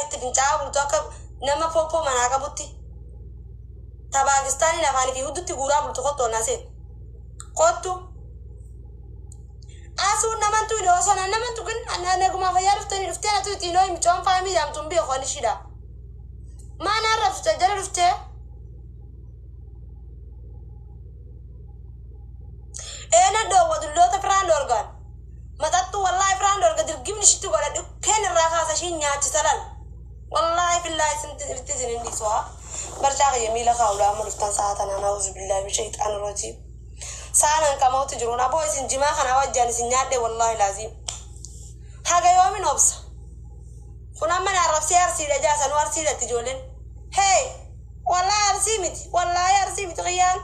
تبنتها وتوكب نما فوفو مناقة بوتي تباكستاني لفاني في هدوتي غراب لتخطو الناسين قطو أسو نمانتو إلي وصنا نمانتو كن أنا نقوم فيارفتني رفتين أتو تينوي مجوان فامي دامتون بي أخواني شدا ما نعرف تجري رفتين أنا دو ودلو تفران دورغان ما تطو والله فران دورغان درقمني شتو قولا دو كين الرخاصة شين نياتي سلال والله في الله سنتزن عندي سوا برشاق يميل خاولا مرفتان ساعتنا نعوذ بالله من الشيطان الرجيم سانا كما تجرون أبو إسن جماعة خنا وجاني سنياد والله لازم حاجة يومي نبص كنا من عرف سيارسي لجاسا نوارسي لتجولين هاي والله أرسيمتي والله أرسيمتي غيان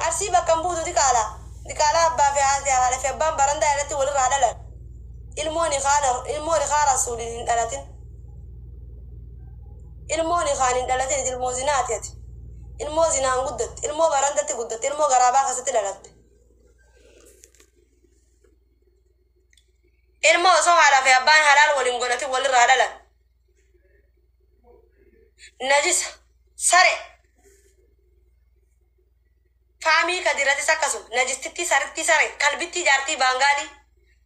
أرسيبا كمبودو دي كالا أبا في عادي على في أبان برندا يلتي ولغا على الموني خان رسولي دلتين الموني خان دلتين الموزنات يتي الموزنان قدت المو برندتي قدت المو غرابا خستي دلت المو سو على في أبان حلال ولنقولتي ولغا على نجس سري فامي كديرتي سكسو نجستي سري كلبتي جارتي بانغالي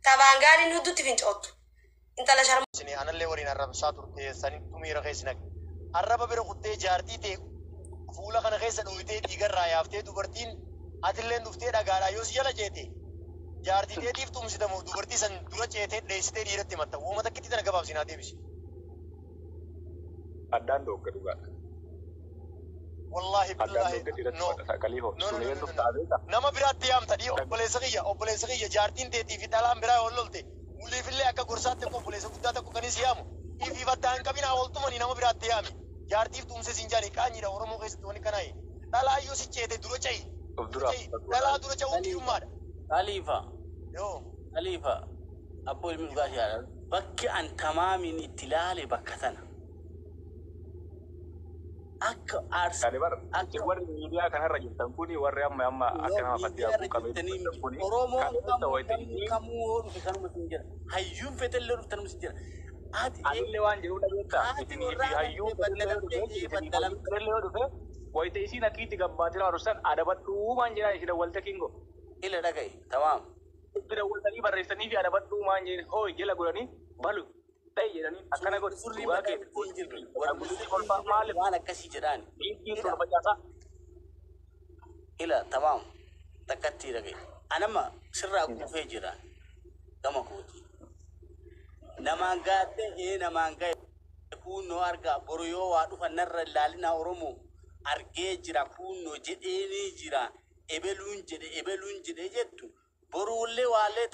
تبانغالي ندوتي فينشوت انت لا شرم سني انا اللي ورينا الرب ساتور تي سني تومي رخيسنك الرب بيرقطي جارتي تي فولا كان خيسن ويتي ديغر رايافتي دوبرتين اتلين دفتي دغالا يوس يلا جيتي جارتي تي تيف توم سدمو دوبرتي سن دورا جيتي ديستي ديرتي مت و مت كتي تن غباب سينا ديبش ادان دو كدوغا والله بالله نما برات يام تدي اوبليسغيه جارتين تي في دالام برا ولولتي ولي في اللي اكا غرسات كو بوليس غداتا كو كني سيامو اي في فتان كبينا ولتمني نما برات يامي جارتي توم سي سينجاني كاني دا ورمو غيس توني كناي دالا يوسي تشيدي درو تشي دالا درو تشو كيومار خليفه ابو المغاشي بكي ان تمام اتلال بكتنا أك أرس أك ورد ميديا كان الرجل تنقولي وريام أما أكنا فتيا كمية تنقولي أورومو كمو كانوا مسنجر هيوم فتل لور تنو مسنجر اللي وان جرو دبيتا إتني في هيوم فتل لور ويتيسي نكيد تجمعتنا أرسل ada batu manjira isi dawal tekingo إلا ده كي تمام isi dawal tadi baristani fi ada batu manjir hoi gila gulani balu تاي يعني أكنا قول سوري ما كان تنجر وانا كسي جراني إلا تمام تكتي لكي أنا ما سر أكو في جران كما كوتي نمان قاتي نمان قاتي كونو أرقا بريو وادو فنر اللالنا ورمو أرقى جرا كونو جديني جرا إبلون جدي جدو برو اللي والي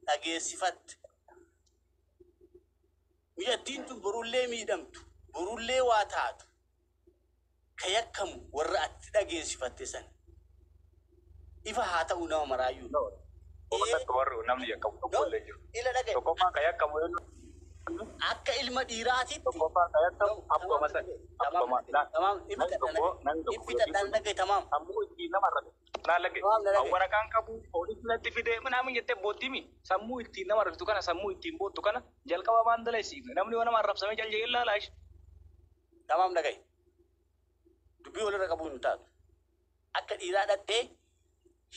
تاقي صفت ميادينتو برولي ميدمتو برولي واتاتو كيكم ورأت تاقي صفتسن إفا هاتا أنا مرايو وقت تورو نمني يكم كبول لجو إلا لكي تقوما كيكم أكا إلما ديراتي تقوما كيكم أبقى مثلا تمام إفتا دانك تمام أمو إتنا مرة لا لكي أولا كان كابو polis nanti video mana menyete botimi samu itu nama orang itu kan samu itu bot itu kan jal kawa bandel sih namanya mana marah sama jal jel lah lah tamam dah kay dubi oleh rakabun tak akad irada teh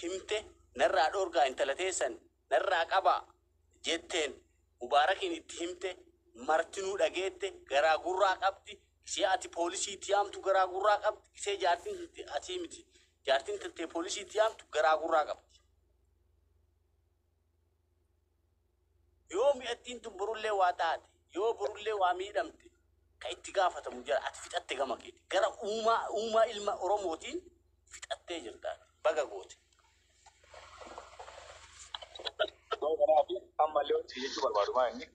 himte nerra orga intelatesan nerra kaba jetten mubarakin it himte martinu dagete gara gurra qabdi siati polisi tiam tu gara gurra qabdi se jatin atimiti jatin te polisi tiam tu gara gurra qabdi يوم يأتين تبرولة واتات يوم برولة واميدمت كإتجافة تمجرد أتفيت أتجمع كده كرا أوما إلما أروموتين فيت أتجر ده بقى قوت أما لو تيجي تبغى بارما إني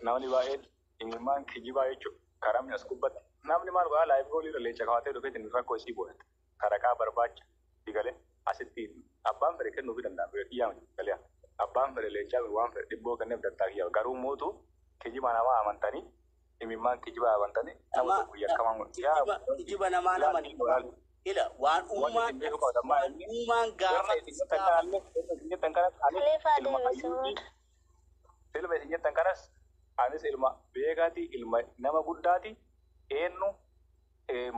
نامني بايد إنما كذي بايد شو كرام يسكوبت نامني ما نقول لايف قولي رلي جاكواتي دوبي تنفع كويسي بوه كراكا برباج تيجالي أسيتين أبام بريكن نوبي دندام بريكيام كليا أبام بريليجا بوام بريبو كنّي بدرتاهيا وكارو موتو كذي ما نما أمانتاني إمام كذي با أمانتاني نما بقول يا كمان يا كذي با نما أماني إلا وان أوما غافة تلفا anis ilma beekaati ilma nama guddaati eenyu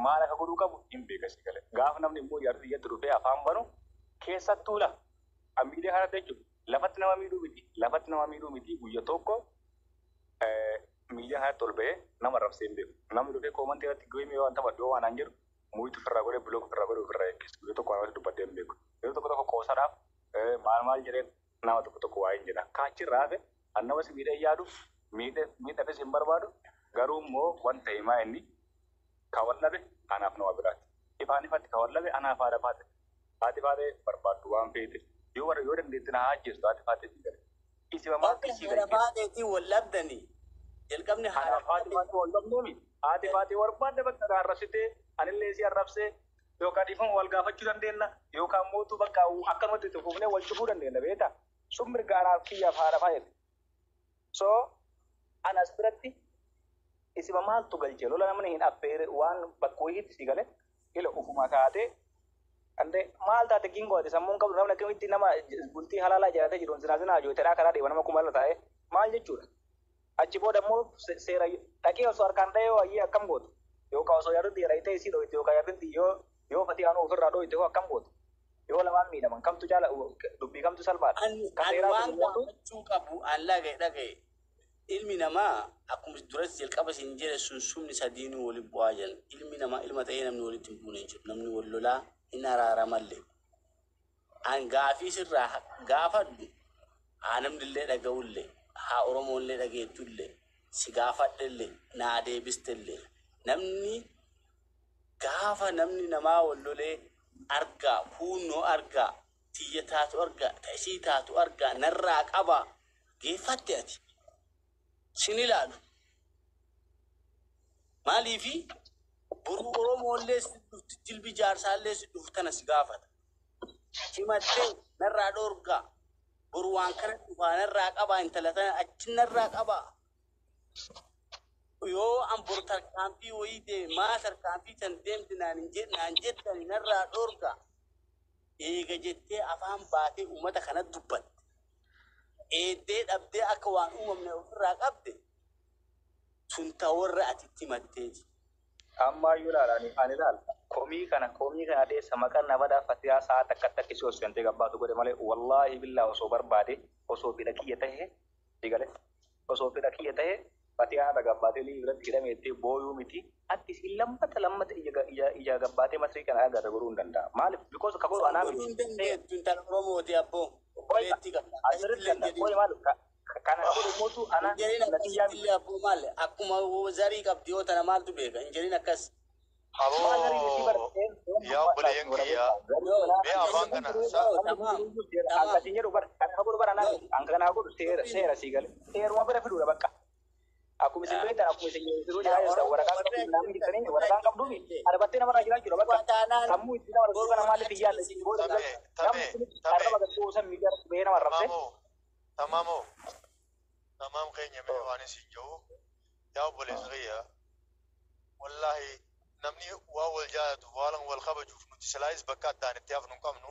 maal akka godhuu qabu hin beekasi galee gaafa namni immoo jaartii iyyatti dhufee afaan banu keessattuudha miidiyaa kanatti jechuudha lafatti nama miidhuu miti guyya tokko miidiyaa kanatti ol ba'ee nama rabsee hin beeku namni dhufee koomantii irratti goomee waan tapha dhiyoo waan jiru muuyyitu ofirraa godhee bilook ofirraa godhee ofirraa eeggeessu guyya tokko waan dubbadee hin beeku yeroo tokko qoosanaaf maal jedheen nama tokko waa hin jedha kaachirraa hafe annama si miidhee yaadu miidhafes hin barbaadu garuu immoo wanta himaa inni kawallabe anaaf nama biraati ifaan ifatti kawallabe anaaf haadha faate barbaaddu waan feete yoo dandeetti na hajjeessu haati faate si gale isima maalti si gale faateetii wallabdanii jalqabni haati wallabneemi haati faate barbaadde bakka arrabsitee anillee si arrabsee yookaan ifan wal gaafachuu dandeenya yookaan mootuu bakka akkanumatti itti fufnee wal cufuu dandeenya beeta sun mirga anaaf kiyyaaf haadha faayete so anas biratti isima maaltu galchee lola namni hin affeere waan bakka wayiitti si gale ila ufuma kaatee ande maal taate gingooti sammuun qabdu namni akkamitti nama bultii halaalaa jiraatee jiru zinaa jooteedhaa karaa deema nama kumalaa taa'e maal jechuudha achi booda immoo seera dhaqee osoo harkaan dhahee wayyee akkam gootu yookaan osoo yaaddutti jedhayitee isii dhoyite yookaan yaaddutti yoo fatii aanuu ofirraa dhoyite hoo akkam gootu yoo lamaan miidhaman kamtu jaala dubbii kamtu salphaadha. An waan gaafachuu qabu an dhagaye ilmi namaa akkuma duratti jalqaba siin jedhe sumni sadiinuu waliin bu'aa jiran ilmi namaa ilma ta'ee namni walitti hin buune jiru namni wal lolaa hin araaramallee an gaafii sirraa gaafadhu haa namnillee dhaga'ullee haa oromoollee dhageettullee si gaafadhellee naa deebistellee namni gaafa namni namaa wal lolee argaa huunnoo argaa tiyya taatu argaa ta'isii taatu argaa narraa qabaa geeffatte ati sin ilaalu maaliifi boruu oromoollee si dhufti jilbi jaarsaallee si dhuftana si gaafata himattee narraa dhoorgaa boruu waan kana dhufaa narraa qabaa intala tana achi narraa qabaa yoo an bor tarkaanfii wayii deeme maa tarkaanfii tan deemti naan jettani narraa dhoorgaa eega jettee afaan baatee uummata kana dubbatte eeddee dhabdee akka waan uumamne ofirraa qabde sun ta'urra atitti matteeti. Amma yoo ilaalan ani ilaala komii kana dheessa maqaan nama dhaaffatee sa'a takka takkisii osoo hin ta'e gabbaatu godhe malee wallaahi billaa osoo barbaade osoo fedha kiyya ta'e digale osoo fedha kiyya ta'e fatiyaan ada gabbaatee liibiratti hidhameettee booyuu miti atti si lammata ija gabbaatee masrii kana agarra godhuu hin danda'a maaliif because ka godhu anaa miti. Dandeettu intala Oromooti abboo. Kana godhu mootu anaa natiyyaa illee abboo maal akkuma zarii qabdi yoo tana maaltu beeka injiriin akkas. Yaa buleen kiyyaa mee afaan kana akkasiin jedhu kan godhu bara anaa hanga kanaa godhu seera sii gale seeruma bira fiduudha bakka. Akkuma isin beektan akkuma isin yeroo jiraa jirtan waraqaan qabdu namni jirtanii waraqaan qabduufi arbattee namarraa jiraachuudha bakka sammuu itti nama rakkoo kana maaliif hin yaalle isin booda namni isin arraba gaggoo san miidiyaa bahee nama arrabse. Tamaam keenya mee waan isin jiru yaa obboleessa kiyyaa wallaahi namni waa wal jaalatu waalan wal kabajuuf nuti silaayis bakka addaan itti hafnu hin qabnu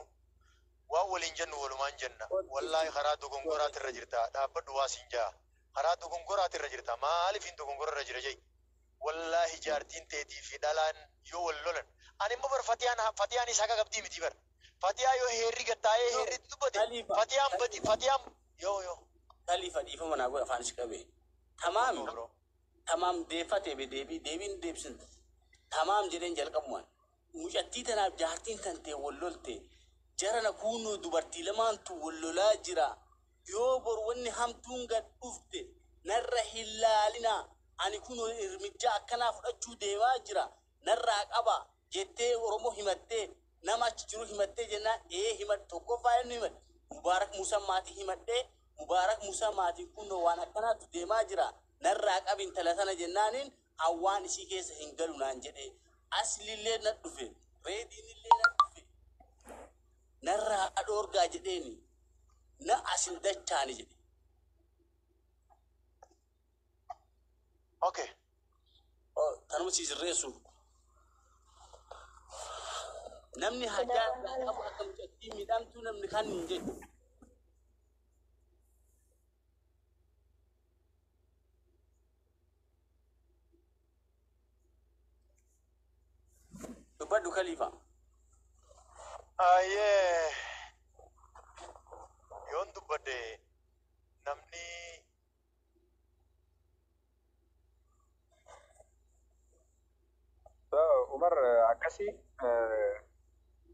waa waliin jennu walumaan jenna wallaahi karaa dogongoraati irra jirta dhaabbadhu waa siin jaa. Karaa dogongoraati irra jirta maaliif hin dogongora irra jira jee wallaahi jaartiin teetii fi dhalaan yoo wal lolan ani immoo bar fatiyaan isaa qabdii miti bar fatiyaa yoo heerri gattaa'ee heerri dubbate fatiyaan yoo Khalifa dhiifama naa godha afaan si qabee tamaam deeffatee deebiin deebsin tamaam jedheen jalqabumaan mucattii tanaaf jaartiin tantee wal lolte jarana kuunoo dubartii lamaantu wal lolaa jira. Yoo bor wanni hamtuun gad dhufte narra hin laalina ani kun irmijaa akkanaa fudhachuu deemaa jira narraa qaba jettee Oromoo himattee nama achi jiru himattee jennaan himadhe tokkoffaa inni himadhe Mubaarak Muusaa maatii himadhee Mubaarak Muusaa maatii kun waan akkanaatu deemaa jira narraa qabi intala sana jennaaniin hawaan isii keessa hin galu naan jedhee aslillee na dhufe reediinillee na dhufe narraa dhoorgaa jedheeni. Na asin dachaani jedhe. Okay. Tanuma sirreessu. Namni hajaa qabu akka mucattii miidhamtuu namni kan hin jedhu. dubbadhu Khalifa. Aye. Yon dubbadde namni Umar akkasi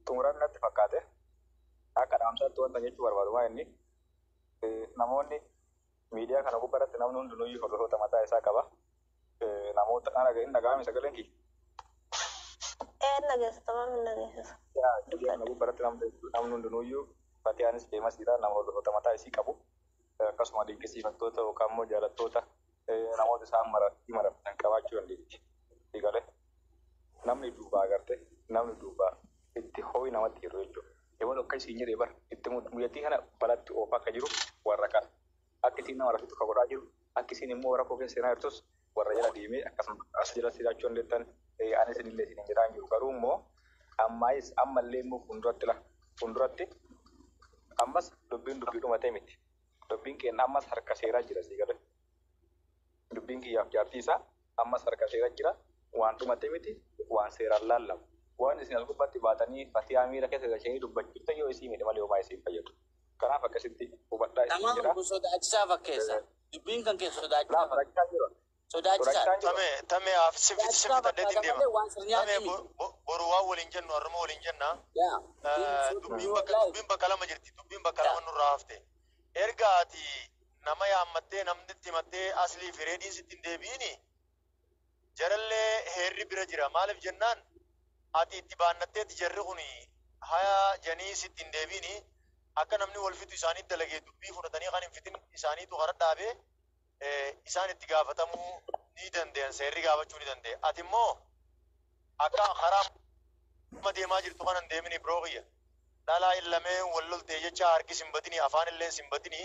xumuran natti fakkaate akka dhaamsaatti wanta jechuu barbaadu inni namoonni miidiyaa kana gubbaratti namni hundinuyyuu hordoftoota mataa isaa qaba. Namoota kana dhaga'ame sagaleen kiyya. Nageessa tamam hin nageessisa. Miidiyaa kana gubbaratti namni hundinuyyuu Fatiyaanis deemasiidha nama hordoftoota mataa isii qabu. Akkasuma dinqisiifattoota yookaan immoo jaalattoota namoota isaan maratan qabaachuu dandeetti. Digalee namni duubaa agarte namni duubaa itti ho'i namatti jiru jechuudha. Yeroo akka isiin jedhee bara itti muyyattii kana balatti oofaa akka jiru warra kana. Akka isiin nama rafitu akka godhaa jiru akka isiin immoo warra koo keessa seenaa jirtus warra jala deemee akkasuma as jala sidaachuu dandeettan anis illee isin jedhaan jiru. Garuu immoo ammallee immoo fuulduratti ammas dubbiin dubbii dhumatee miti. Dubbiin keenya ammas harka seeraa jira siigale. Dubbiin kiyyaaf jaartii isaa ammas harka seeraa jira. Waan dhumatee miti waan seeraan laallamu. Waan isin as gubbaatti baatanii Fatiyaa miira keessa gashanii dubbachuutti yoo isii miidhe malee homaa isiin fayyadu. Kanaaf akkasitti hubadhaa isin jira. Namaan sodaachisaa fakkeessa. Dubbiin kan keessa sodaachisaa. Sodaachisaa. Tame sifita deetiin deema. Tame boru waan waliin jennu harma waliin jenna. Dubbiin bakka lama jirti. Dubbiin bakka lama nurraa hafte. Erga ati nama yaammattee namni itti himattee aslii fi reediin sitti hin deebiini. Jarallee heerri bira jira. Maaliif jennaan ati itti baannatteeti jarri kun haya janii sitti hin deebiini. Akka namni wal fitu isaanii dalagee dubbii fudhatanii kan hin fitin isaaniitu hara dhaabee isaan itti gaafatamuu ni danda'an. Seerri gaafachuu ni danda'e. Ati immoo akka karaa deemaa jirtu kan hin deemini biroo kiyya. Dhalaa illamee wal loltee jecha harkis hin badini afaan illee hin badini.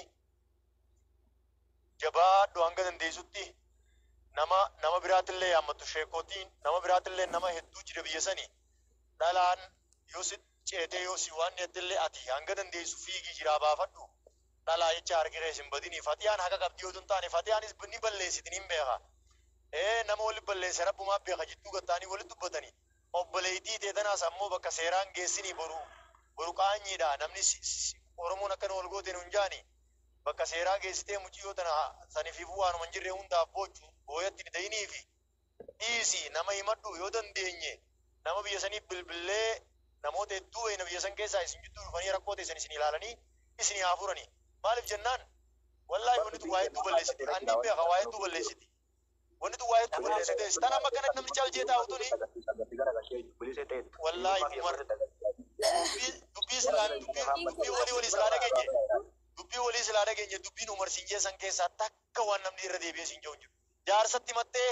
Jabaadhu hanga dandeessutti nama biraatillee yaammatu sheekootiin nama biraatillee nama hedduu jira biyya sanii dhalaan yoo si ceetee yoo si waan dheettillee ati hanga dandeessu fiigii jiraa baafadhu dhalaa jecha harkiree hin badini. Fatiyaan haqa qabdi yoo taane Fatiyaanis ni balleessitin hin beeka. Nama wali balleesse rabbumaa beeka jidduu gattaanii walitti dubbatanii obboleettii teetanaas ammoo bakka seeraan geessinii boru qaanyiidha. Namni Oromoon akkana wal gooteen hunjaani bakka seeraa geessitee muciyyoo tana saniif waanuma hin jirre hundaaf booyatti didayinii fi dhiisi nama himadhu yoo dandeenye nama biyya sanii bilbilee namoota hedduu wayina biyya san keessaa isin jidduu dhufanii rakkoo teessan isin ilaalanii isin haafuranii. Maaliif jennaan wallaahi wanni tu waa hedduu balleessiti. Anni beeka waa hedduu balleessiti. Wanni tu waa hedduu balleessite. Tan amma kana namni caalchee taa'utuni wallaahi umar dubbii walii silaa dhageenye. Dubbii walii silaa dhageenye dubbiin umar siin jeessan keessaa takka waan namni irra deebi'ee siin jiru. Jaarsatti himattee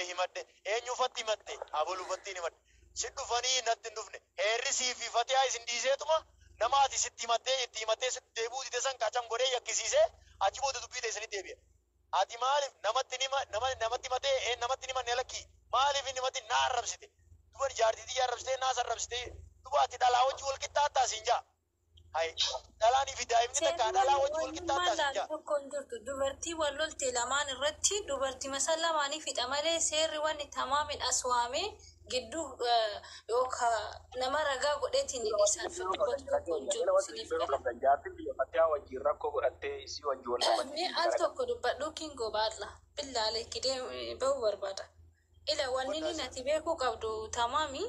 himadde eenyuufatti himatte abolufatti himadde si dhufanii natti hin dhufne heerri siifi Fatiyaa isin dhiiseetuma nama ati sitti himattee sitti deebuu dide san kacan godhee yakkisiisee achi booda dubbii teessanitti deebi'a. Ati maaliif namatti himatee namatti himanne lakkii maaliif hin himatti naa arrabsite duba jaartiitii arrabsitee naas arrabsitee duba ati dhalaa wajji wal qixxaattaa siin jaa. Dhalaanii fi daa'imni takka dhalaa wajji wal qixxaattaa siin jaa. Dubartii wal lolte lamaan irratti dubartii masal lamaanii fixa malee seerri wanni tamaamin aswaamee gidduu yookaan nama ragaa godheetiin isaan dubbatu tokko hin jiru siniif gala. Jaartiin biyya Fatiyaa wajjin rakkoo godhattee isii wajji wal Mee al tokko dubbadhu kingoo baadla billaalee kidee bahuu barbaada. Ila wanni ni nati beekuu qabdu tamaami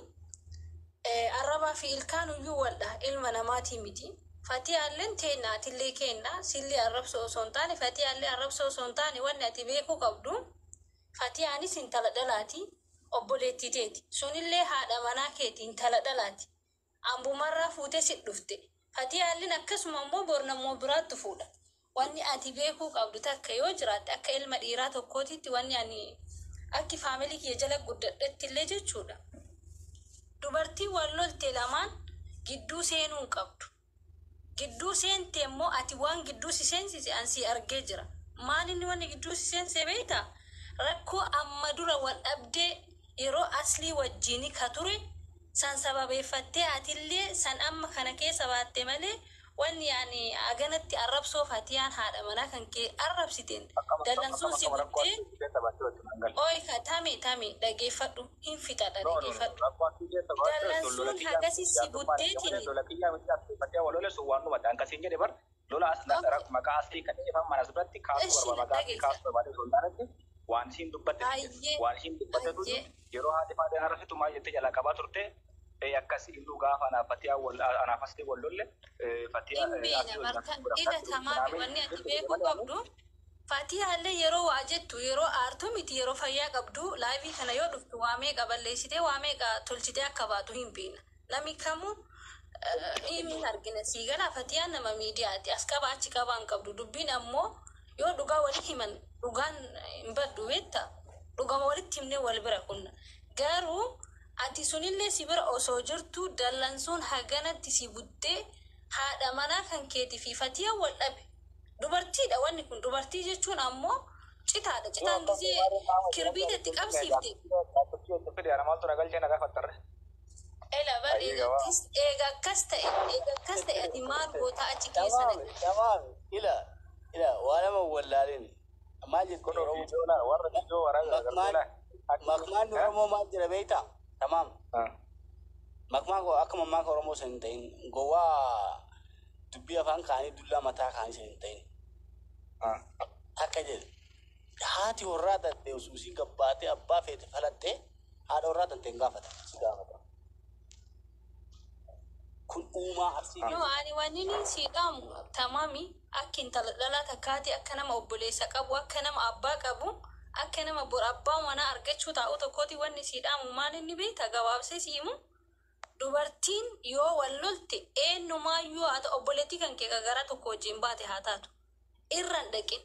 arrabaa fi ilkaan iyyuu waldha ilma namaatii miti. Fatiyaalleen teenaatillee kenna sillee arrabsoo osoo hin taane Fatiyaallee arrabsoo osoo hin taane wanni ati beekuu qabdu Fatiyaanis intala dhalaati obboleettii teeti sunillee haadha manaa keeti intala dhalaati ambumarraa fuutee si dhufte Fatiyaalleen akkasuma immoo bornamoo biraatti fuudha. Wanni ati beekuu qabdu takka yoo jiraatte akka ilma dhiiraa tokkootitti wanni ani akki faamilii kiyya jala guddadhetti illee jechuudha. Dubartii wal lolte lamaan gidduu seenuu hin qabdu. Gidduu seente immoo ati waan gidduu si seensise ansi argee jira. Maalinni wanni gidduu si seense beektaa? Rakkoo amma dura wal dhabdee yeroo aslii wajjini ka ture san sababeeffattee atillee san amma kana keessa baatte malee wanni ani aganatti arrabsoo Fatiyaan haadha manaa kan kee arrabsiteen dallansuu si buttee Oi ka tami dhaggeeffadhu hin fixadha dhaggeeffadhu. Dallansuun hagasi si buddeetini. Lola kiyya miti asirratti waloole sun waan dhumata akkasiin jedhe bar lola asirratti maqaa asii kan ifan mana asirratti kaasuu barbaada maqaa kaasuu barbaade sultaanatti waan isiin dubbatte yeroo haati faadhaan harrasitu maal jettee jalaa qabaa turte akkasii illuu gaafa anaafasti wallolle fatiyaa ila tamaami wanni ati beekuu qabdu fatiyaallee yeroo waa jettu yeroo aartu miti yeroo fayyaa qabdu laayivii kana yoo dhuftu waa meeqa balleessitee waa meeqa tolchitee akka baatu hin beekna namni kamuu hin argina sii gala fatiyaan nama miidiyaati as qaba achi qabaan qabdu dubbiin ammoo yoo dhugaa walii himan dhugaan hin baddu beekta dhugama walitti himnee wal bira kunna garuu ati sunillee si bira osoo jirtu dallansuun haganatti si buttee haadha manaa kan keetii fi fatiyaan wal dhabe dubartiidha wanni kun dubartii jechuun ammoo citaadha citaan gisee kirbiidatti qabsiifte ela bar eega akkas ta'e ati maal goota achi keessa tamam ila waanama wallaalin maal jettu makmaan oromoo maal jira beeyta tamam makmaan ko akka mammaa ka oromoo san hin ta'in gowwaa dubbii afaan kaanii dullaa mataa kaanii san hin ta'in akka jedhe haati warraa tattee usuusii gabbaatee abbaa feete falattee haadha warraa tattee hin gaafata si gaafata kun uumaa arsii no ani wanni siidhaamu tamami akka intala dhalaa takkaati akka nama obboleessa qabu akka nama abbaa qabu akka nama bor abbaa manaa argachuu taa'u tokkooti wanni siidhaamu maal inni beekta gabaabsee siimu dubartiin yoo wal lolte eenyumaayyuu haa ta'u obboleettii kan kee gara tokko wajjin baate haa taatu irraan dhaqin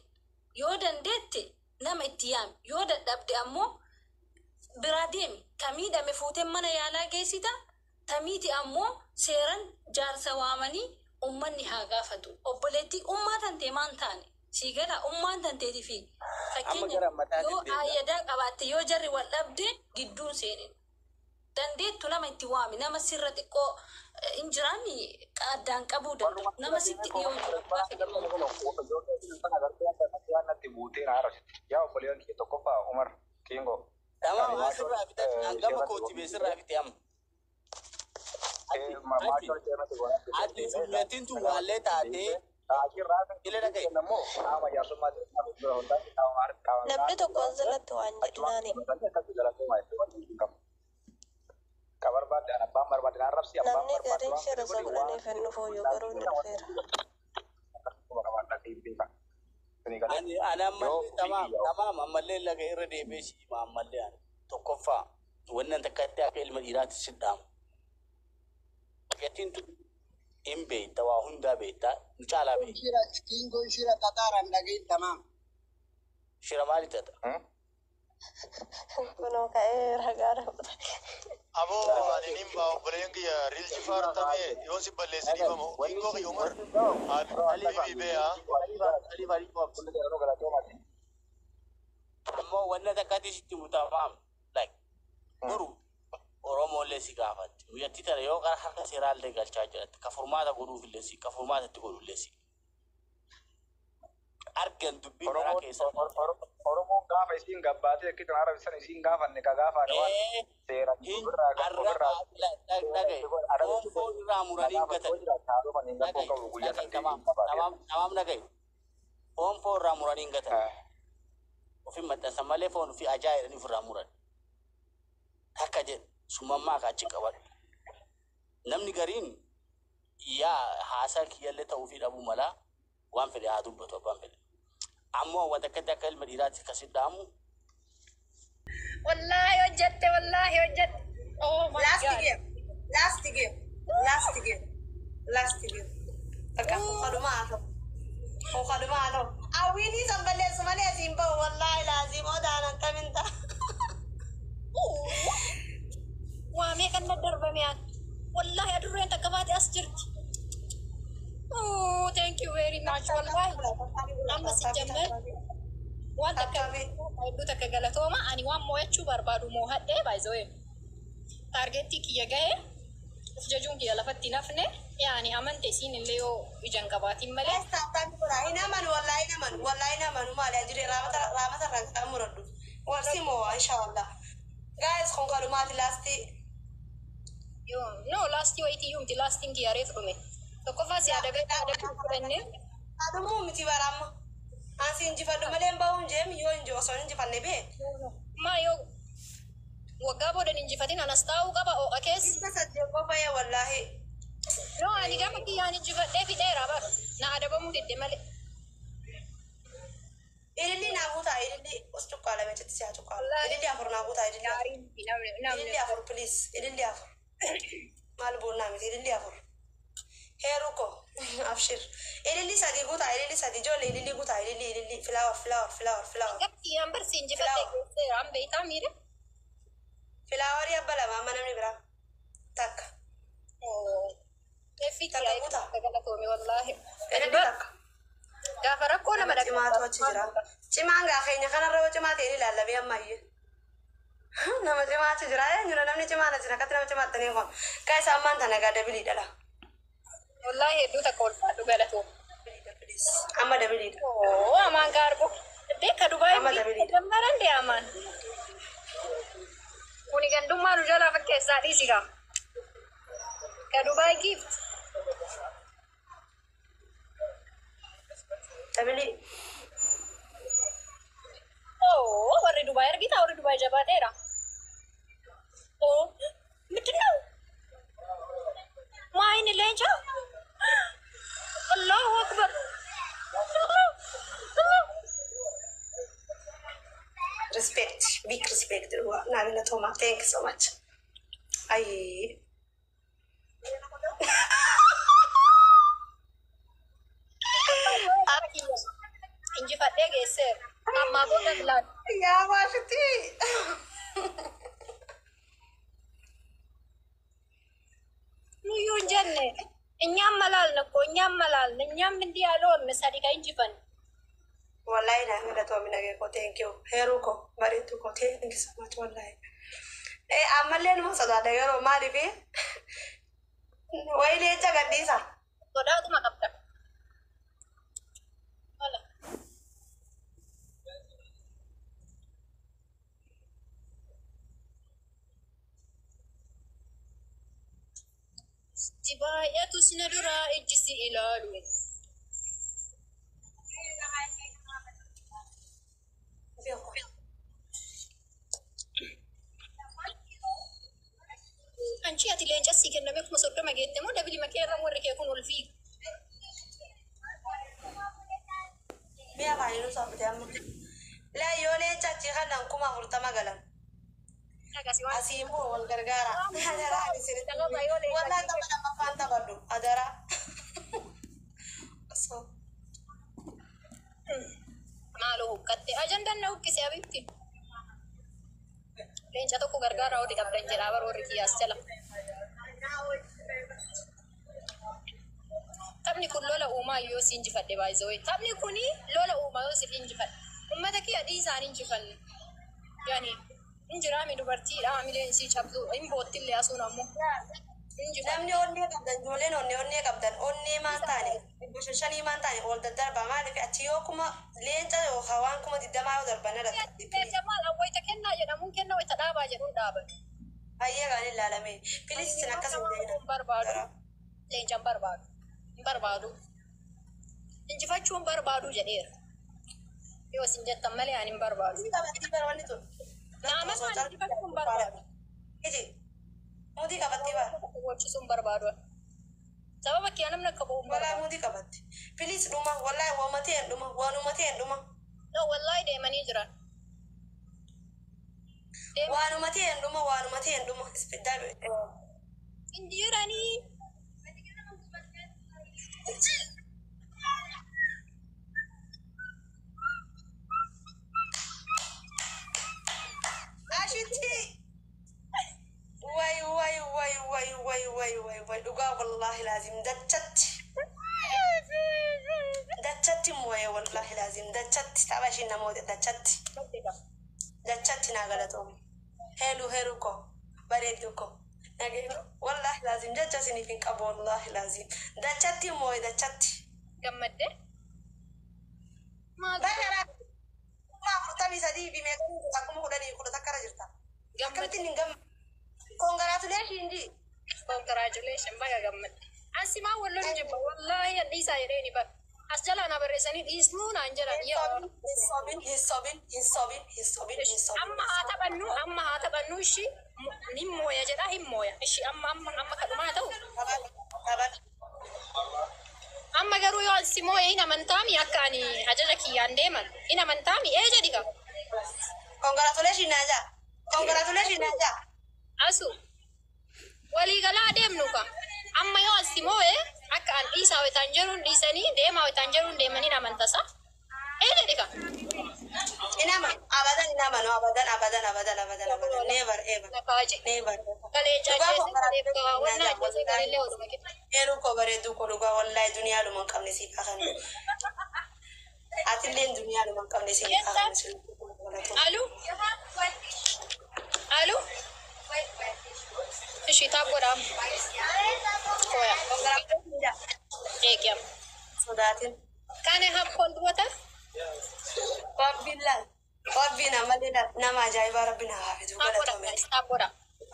yoo dandeette nama itti yaami yoo dadhabde ammoo biraa deemi kamiidhame fuutee mana yaalaa geessita tamiiti ammoo seeran jaarsa waamanii ummanni haa gaafatu obboleettii ummaa tantee maan taane sii gala ummaan tanteetii fi fakkeenya yoo ayyadaa qabaatte yoo jarri wal dhabde gidduun seenin dandeettu nama itti waami nama sirra xiqqoo hin jiraanni addaan qabuu danda'u nama sitti dhiyoo jiru. Tamam asirraa bitatti hangama kooti beesirraa bitee amma. Ati sunnatiin tu waallee taatee ila dhagaye. Namni tokko asirratti waan jedhinaani. Namni gariin shira isa godhaniif hin dhufu yoo garuu ni dhufeera. Ani ammallee tamam ammallee laga irra deebee siima ammallee ani tokkoffaa wannan takkatti akka ilma dhiiraatti sidhaamu. Gatiin tu hin beekta waa hundaa beekta nu caalaa beekta. Kingoon shira xaxaaraan dhagayin tamam. Shira maali tata? Kunoo ka'ee ragaa dhabata. Aboo ani nimba obboleen kiyya riilchi faartame yoo si balleessanii famu kingoo kiyya umar habibi beeyaa. Ammoo wanna takkatti sitti mutamaam like guru Oromoolee si gaafatti guyyatti tana yoo qara harka seeraallee galchaa jiratti ka furmaata godhuufillee si ka furmaata itti godhullee si argan dubbii karaa keessa Oromoon gaafa isiin gabbaatee akkitan arabisan isiin gaafanne ka gaafaan waan seera foon irraa muranii gatan tamam dhagaye foon irraa muranii gatan ofin maxxansa malee foon ofii ajaa'idhanii ofirraa muran akka jedhu sumammaa akka achi qaban namni gariin yaa haasaa kiyyallee ta'uufii dhabuu malaa waan fedhe haa dubbatu abbaan fedhe ammoo wanta akkatti akka ilma dhiiraatti akkasi dhaamu. Wallaahi hojjette. Oh my God. Last game. Akka Kaduma. Awini sambalee sumalee simba wallahi lazim odaan kaminta. Waamee kan darbame an wallahi adurreen takka baate as jirti. Oh, thank you very much. Wallahi amma si jammer waan takka galatooma ani waan mo'achuu barbaadu mo'adhee by the way targeetii kiyya ga'ee uf jajuun kiyya lafatti nafne yaani amante isiin illee yoo ijan qabaatiin malee Wallahi naman maali ajire ramata rangta muraddu ورسموا ان شاء الله جايز خنقر مات لاستي يوم نو لاستي ويتي يوم تي لاستين كي يعرف رمي تكفى زيادة بني هذا مو متي برام انسي انجي فدو ملين باون جيم يو انجي وصون انجي فنبي ما يو وقابو دن انجي فتين انا استاو قابا او اكيس بس الجوابة يا والله نو اني قابا كي يعني انجي فتين في ديرا بار نا أدبا مو دي مالي إلي نابوتا إلي أستوك على ما تتسيا توك على إلي أفر نابوتا إلي أفر بليز إلي أفر مالبون نامي إلي أفر هيروكو أبشر إلي سادي بوتا إلي سادي جول إلي بوتا إلي فلاور كي أمبر سينجي فتين عم بيتا ميري فلاور يا بلا ما نمني برا تك تفيك يا بوتا والله إلي تك gaafa rakkoo nama cimaatu achi jira cimaan gaa keenya kanarra yoo cimaa ta'e ilaallabe ammayye nama cimaa achi jira eenyudha namni cimaan achi jira akkatti nama cimaattanii kun kaa isaa ammaan tana gaa dabiliidha wallahi hedduu takka ulfaadhu galatoo amma dabiliidha amaan gaargo beeka dubaay gammaran dee amaan kuni gandummaa nu jalaa fakkeessaa dhiisigaa ka dubaay gift dabili warri Dubai argita warri Dubai jabaateera ምንድን ነው ማይን ሌንቻ አላሁ አክበር respect big respect Nabila Toma thank you so much ay injifadhee geesseera ammaa booda bilaan yaa baashiti nuyyuu hin jenne እኛም መላልን እኮ እኛም መላልን እኛም እንዲህ ያለውን መሳዲቃ እንጅፈን wallahi Nabila Toma nage ko thank you heruko baritu ko thank you so much wallahi ammallee numa sodaadha yeroo maaliifi wayilee jagadhiisa sodaatuma qabda Tibaayatu sina dura ejjisi ilaalu. Anchi ati leenca si kenname kuma soddoma geette moo dabili makee irra warri kee kun ol fiigu. mi'a baay'inuu saafute amma laa yoo leenca achi kanan kuma 40 galan asii immoo wal gargaara wallahi tapha lammaffaan taphadhu adara Maaloo huqqatte ajandaan na huqqise abitti. Leenca tokko gargaara odii qabdan jedhaa bara warri kiyyaas jala. Taphni kun lola uumaa yoo si injifadhe baay'isoo taphni kuni lola uumaa yoo si injifadhe ummata kiyya dhiisaan injifanne yaani injiraami dubartiidha mileen si cabdu hin boottillee asuun ammoo namni onnee qabdan ijoolleen onnee qabdan onnee maan taane shanii maan taane ol daddarba maaliif achi yoo kuma leenca yookaan waan kuma 20 yoo darban irratti leenca maal wayita kennaa jedhamuun kenna wayita dhaabaa jedhuun dhaaban baay'ee gaan ilaalame filis isin akkas hin barbaadu leenca hin barbaadu injifachuun barbaadu jedheera yoo isin jettan malee ani hin barbaadu nama maan injifachuun barbaadu iji muudii qabatti baa gochisuun barbaadu sababa kee namni akka bo'uun walaa muudii qabatti filis dhuma wallahi waamatee hin dhuma waanumatee hin dhuma no wallahi deemanii jiran waanumatee hin dhuma ispiddaa hin jiranii ashiti way dhugaa wallahi laazim dachatti mooye wallahi laazim dachatti taphashi namoota dachatti naa galatoome heelu ko bareeddu ko nageeno wallahi laazim dacha isiniif hin qabu wallahi laazim dachatti mooye dachatti gammadde bagara ما فرتمي سدي بمكان تقوم كلني كل تكرر جرتا كم تنين جم congratulations دي congratulations بقى جمد أنسي ما ولا نجيب والله يدي سايريني بقى أسجل أنا برسني إسمون أنجلا يا he's sobbing أما هتبنو شيء نمو يا جدا همو شيء أما كلمة تو أما قالوا يا سمو هنا من تامي أكاني حاجة كي عندما هنا من تامي إيه جديك congratulations ناجا أسو ولي قلا ديم نوكا أما يا سمو أكان إيسا وتنجرون إيساني ديما وتنجرون ديماني نمن تسا إيه جديك إنما أبدا never ever never Ero kobare du koruga wallahi dunia lu man kamne si pakani atin dunia lu man kamne si pakani Allô إيش يتابعوا رام كويا إيه كم sodatin كان يهاب كل دوته Rabbina malina nama ajaiba rabbina hafizu galatoometi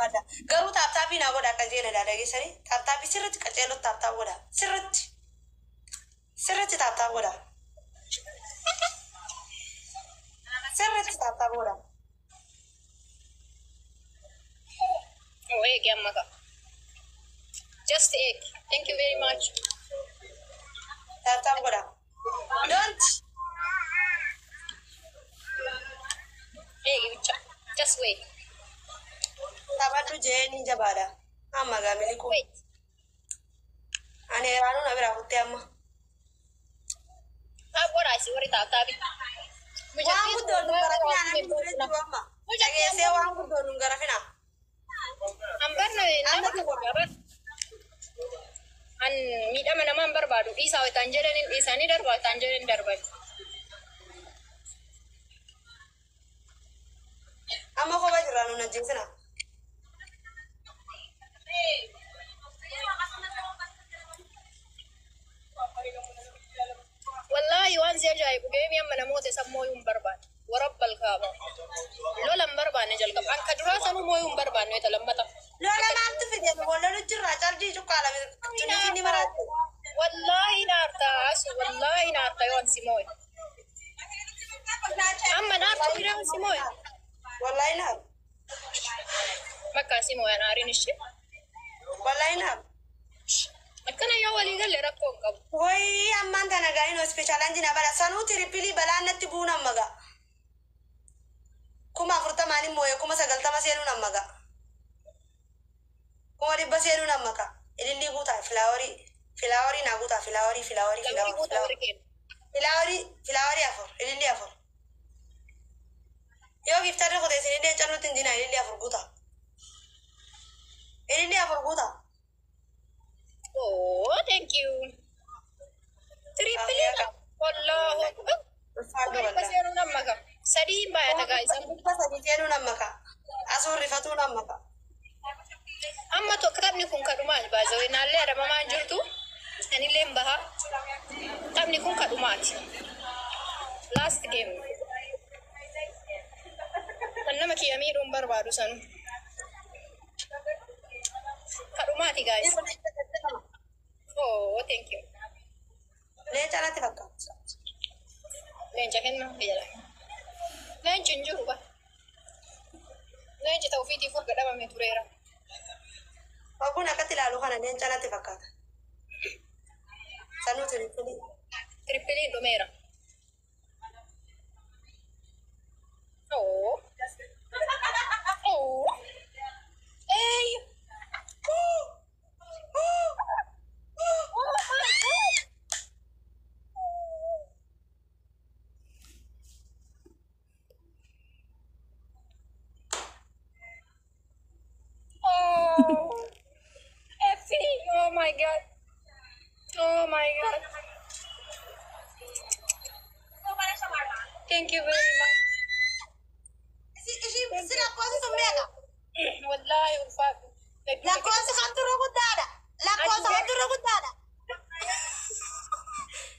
ada garuu taaptaabii naa godha kan jeena daadagee sanii taaptaabii sirriitti qaceeloo taaptaa godha sirriitti taaptaa godha sirriitti taaptaa godha Oh, egg yammaga. Just egg. Thank you very much. taaptaa godha don't Egg, just wait. taphadhu jeeni jabaadha amma gaamili kun Wait. ani eraanuu na bira kuttee amma What I see, what it out, Tabi. waan guddoon nu garafina namni ture jiru amma dhageessee waan guddoon nu garafina I'm burning. An midama naman barbado. Isa o tangerine, isa ni darba, tangerine darba. amma koba jirra nu najjeesina والله وان زي جاي بجيم يوم أنا موت يسموه يوم بربان ورب الكعبة لولا بربان نجل كم أنك دراسة مو يوم بربان يتلمتا lola maaltu fide wala nu jirra charjii cuqqaala tunifini maraatti والله نارتا أسو والله نارتا يوان سيموي أما نارتا يوان سيموي wallahi naam مكا سيموي نارين الشي wallahi naam أكنا يا ولي قال لي ركون قبل way ammaan tana gaa'in hospitaala jina bala sanuu tiripilii balaa natti buun ammaga 40 mooye 90 seenuun ammaga 100 seenuun ammaka ilillii guutaa filaawarii naa guutaa filaawarii afur ilillii afur yoo giftarri kuteessin illee calluutti hin jina ilillii afur guutaa Oh, thank you. Triple na. Wallahu akbar. Pasero na maga. Sadi ba ya taga isang seenuun ammaka asuun rifatuun ammaka amma to kadni kun kadumal ba zawi na le da mama jirtu ani lemba ha kadni kun kadumati last game annama ki amirun barbadu sanu kadumati guys oh thank you leenca natti fakkaata lenja kenna biyala lenja njuru ba lenja tawfiti furga dama me turera Waguna kati ilaalu kana leenca natti fakkaata sanuu Tripoli domera. Oh. Oh. Hey. Effie, oh my god. Oh my god. Thank you very much. Wallahi ulfaat. Lakkoofsa kan turre guddaadha. Lakkoofsa kan turre guddaadha.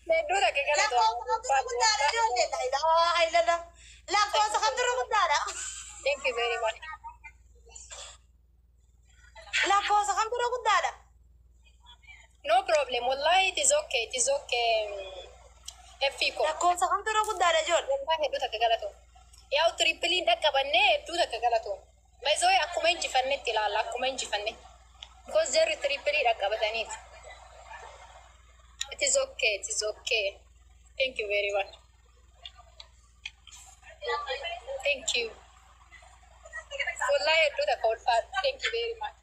Meedduu dhaqee gara Lakkoofsa kan turre guddaadha ijoollee. La ilaha illallah. dura guddaadha. No problem. Wallahi it is okay. It is okay. Efiko. Lakkoofsa kam dura guddaadha ijoollee. Wallahi hedduu takka galatu. Yaa'u tirippiliin dhaqqabannee hedduu takka galatu. Baay'isoo akkuma injifannetti ilaalla akkuma injifanne. Because jarri tirippilii dhaqqabataniiti. It is okay. It is okay. Thank you very much. Thank you. Wallahi hedduu takka ulfaata. Thank you very much.